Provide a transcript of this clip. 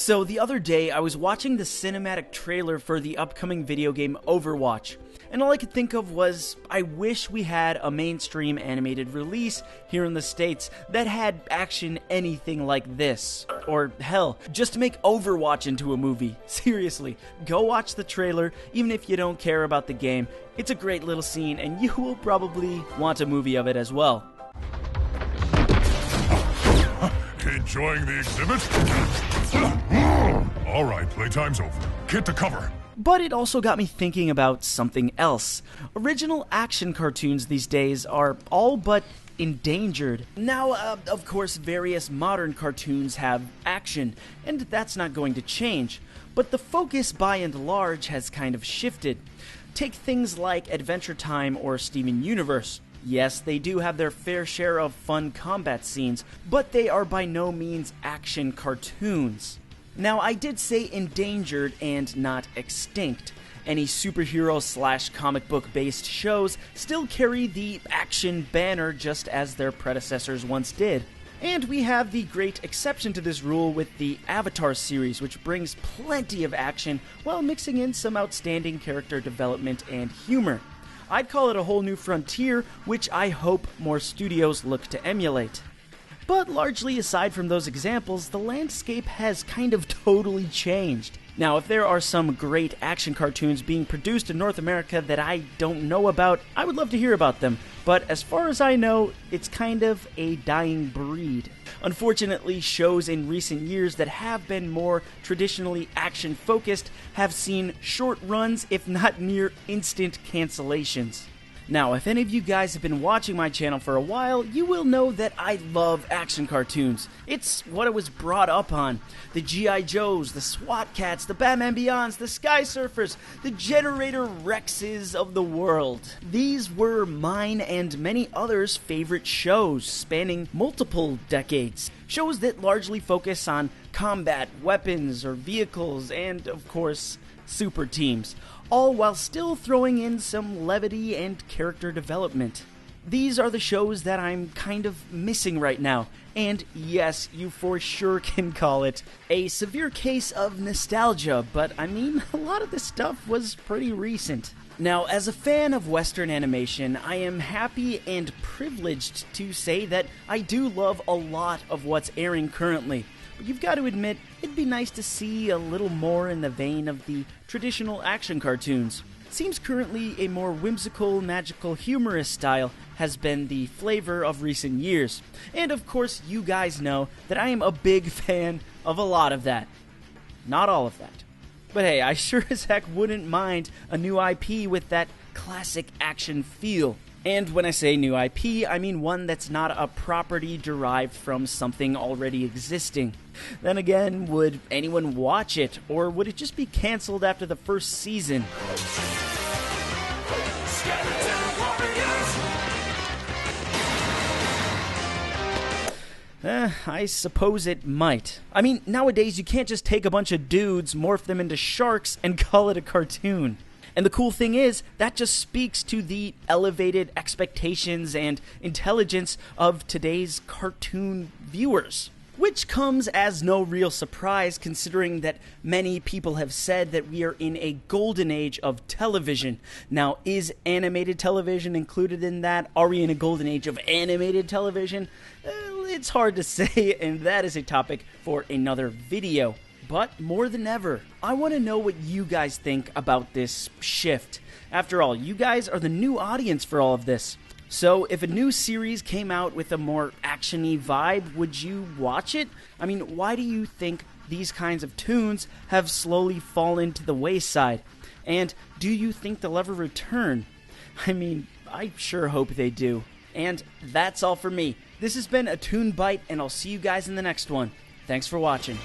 So the other day, I was watching the cinematic trailer for the upcoming video game Overwatch, and all I could think of was, I wish we had a mainstream animated release here in the States that had action anything like this. Or hell, just make Overwatch into a movie. Seriously, go watch the trailer, even if you don't care about the game. It's a great little scene, and you will probably want a movie of it as well. Enjoying the exhibit? All right, playtime's over. Get to cover. But it also got me thinking about something else. Original action cartoons these days are all but endangered. Now, of course, various modern cartoons have action, and that's not going to change. But the focus, by and large, has kind of shifted. Take things like Adventure Time or Steven Universe. Yes, they do have their fair share of fun combat scenes, but they are by no means action cartoons. Now, I did say endangered and not extinct. Any superhero/comic book based shows still carry the action banner just as their predecessors once did. And we have the great exception to this rule with the Avatar series, which brings plenty of action while mixing in some outstanding character development and humor. I'd call it a whole new frontier, which I hope more studios look to emulate. But largely aside from those examples, the landscape has kind of totally changed. Now, if there are some great action cartoons being produced in North America that I don't know about, I would love to hear about them. But as far as I know, it's kind of a dying breed. Unfortunately, shows in recent years that have been more traditionally action-focused have seen short runs, if not near instant cancellations. Now, if any of you guys have been watching my channel for a while, you will know that I love action cartoons. It's what I was brought up on. The G.I. Joes, the SWAT Cats, the Batman Beyonds, the Sky Surfers, the Generator Rexes of the world. These were mine and many others' favorite shows, spanning multiple decades. Shows that largely focus on combat, weapons, or vehicles, and, of course, super teams, all while still throwing in some levity and character development. These are the shows that I'm kind of missing right now, and yes, you for sure can call it a severe case of nostalgia, but I mean, a lot of this stuff was pretty recent. Now, as a fan of Western animation, I am happy and privileged to say that I do love a lot of what's airing currently. But you've got to admit, it'd be nice to see a little more in the vein of the traditional action cartoons. Seems currently a more whimsical, magical, humorous style has been the flavor of recent years. And of course, you guys know that I am a big fan of a lot of that. Not all of that. But hey, I sure as heck wouldn't mind a new IP with that classic action feel. And when I say new IP, I mean one that's not a property derived from something already existing. Then again, would anyone watch it, or would it just be canceled after the first season? I suppose it might. I mean, nowadays you can't just take a bunch of dudes, morph them into sharks, and call it a cartoon. And the cool thing is, that just speaks to the elevated expectations and intelligence of today's cartoon viewers. Which comes as no real surprise, considering that many people have said that we are in a golden age of television. Now, is animated television included in that? Are we in a golden age of animated television? It's hard to say, and that is a topic for another video. But more than ever, I want to know what you guys think about this shift. After all, you guys are the new audience for all of this. So if a new series came out with a more action-y vibe, would you watch it? I mean, why do you think these kinds of toons have slowly fallen to the wayside? And do you think they'll ever return? I mean, I sure hope they do. And that's all for me. This has been a Toon Bite, and I'll see you guys in the next one. Thanks for watching.